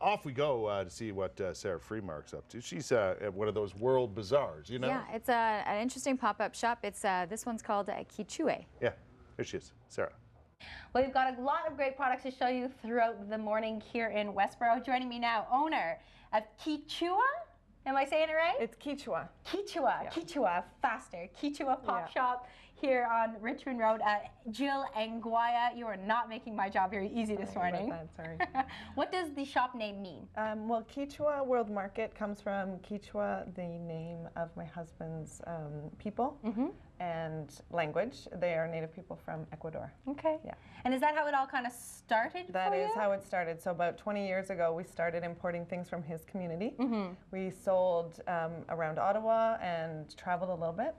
off we go to see what Sarah Freemark's up to. She's at one of those world bazaars, you know? Yeah, it's an interesting pop-up shop. It's this one's called Quichua. Yeah, here she is, Sarah. Well, we've got a lot of great products to show you throughout the morning here in Westbro. Joining me now, owner of Quichua. Am I saying it right? It's Quichua. Quichua, yeah. Quichua, faster. Quichua Popshop here on Richmond Road. Jill Anguaya, you are not making my job very easy this morning. Sorry. What does the shop name mean? Well, Quichua World Market comes from Quichua, the name of my husband's people, and language. They are native people from Ecuador. Okay. Yeah. And is that how it all kind of started That for is you? how it started. So about 20 years ago, we started importing things from his community. We sold around Ottawa and traveled a little bit.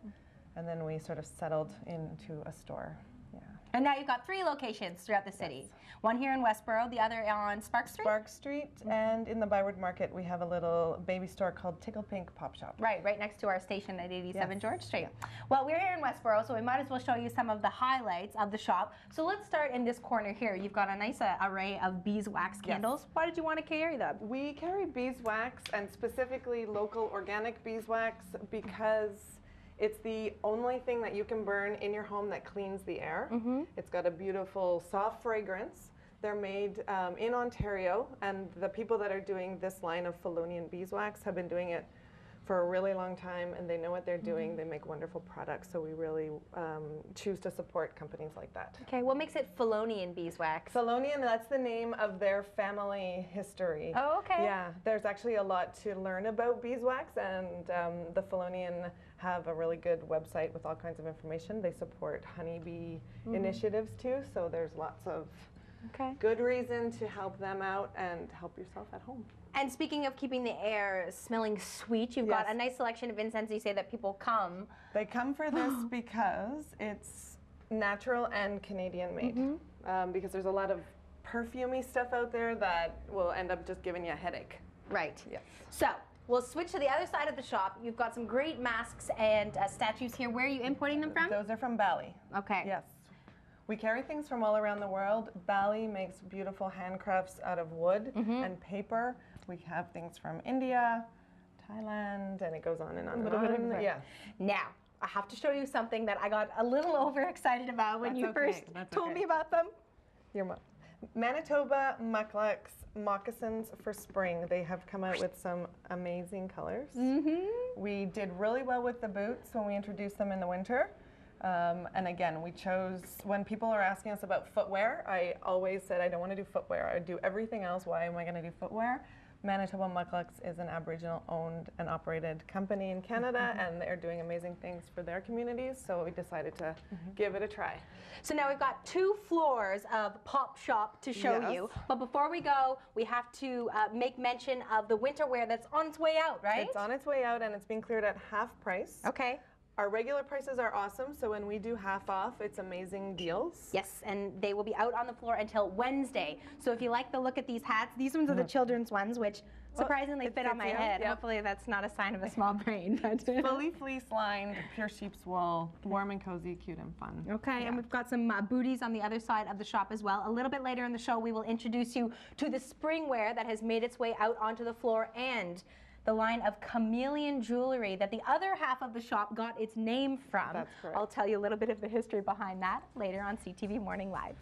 And then we sort of settled into a store. Yeah. And now you've got 3 locations throughout the city. Yes. One here in Westboro, the other on Spark Street? Spark Street, and in the Byward Market we have a little baby store called Tickle Pink Pop Shop. Right next to our station at 87 George Street. Yeah. Well, we're here in Westboro, so we might as well show you some of the highlights of the shop. So let's start in this corner here. You've got a nice array of beeswax candles. Yes. Why did you want to carry them? We carry beeswax, and specifically local organic beeswax, because it's the only thing that you can burn in your home that cleans the air. It's got a beautiful soft fragrance. They're made in Ontario, and the people that are doing this line of Felonian beeswax have been doing it for a really long time, and they know what they're doing. They make wonderful products, so we really choose to support companies like that. Okay, what makes it Felonian beeswax? Felonian, that's the name of their family history. Oh, okay. Yeah, there's actually a lot to learn about beeswax, and the Felonian have a really good website with all kinds of information. They support honeybee initiatives too, so there's lots of good reason to help them out and help yourself at home. And speaking of keeping the air smelling sweet, you've got a nice selection of incense. You say that people come. They come for this because it's natural and Canadian made. Because there's a lot of perfumey stuff out there that will end up just giving you a headache. Right. Yes. So we'll switch to the other side of the shop. You've got some great masks and statues here. Where are you importing them from? Those are from Bali. Okay. Yes. We carry things from all around the world. Bali makes beautiful handcrafts out of wood and paper. We have things from India, Thailand, and it goes on and on and on. Yeah. Now, I have to show you something that I got a little overexcited about when you first told me about them. Manitoba Mucklucks moccasins for spring. They have come out with some amazing colors. We did really well with the boots when we introduced them in the winter. And again, we chose, when people are asking us about footwear, I always said I don't want to do footwear. I do everything else. Why am I going to do footwear? Manitoba Mucklucks is an Aboriginal owned and operated company in Canada, and they're doing amazing things for their communities, so we decided to give it a try. So now we've got 2 floors of Pop Shop to show you, but before we go, we have to make mention of the winter wear that's on its way out, right? It's on its way out, and it's being cleared at half price. Okay. Our regular prices are awesome, so when we do half off, it's amazing deals. Yes, and they will be out on the floor until Wednesday. So if you like the look at these hats, these ones are the children's ones, which surprisingly fit on my head. Hopefully that's not a sign of a small brain. Fully fleece lined, pure sheep's wool, warm and cozy, cute and fun. Okay, and we've got some booties on the other side of the shop as well. A little bit later in the show, we will introduce you to the spring wear that has made its way out onto the floor, and the line of chameleon jewelry that the other half of the shop got its name from. That's correct. I'll tell you a little bit of the history behind that later on CTV Morning Live.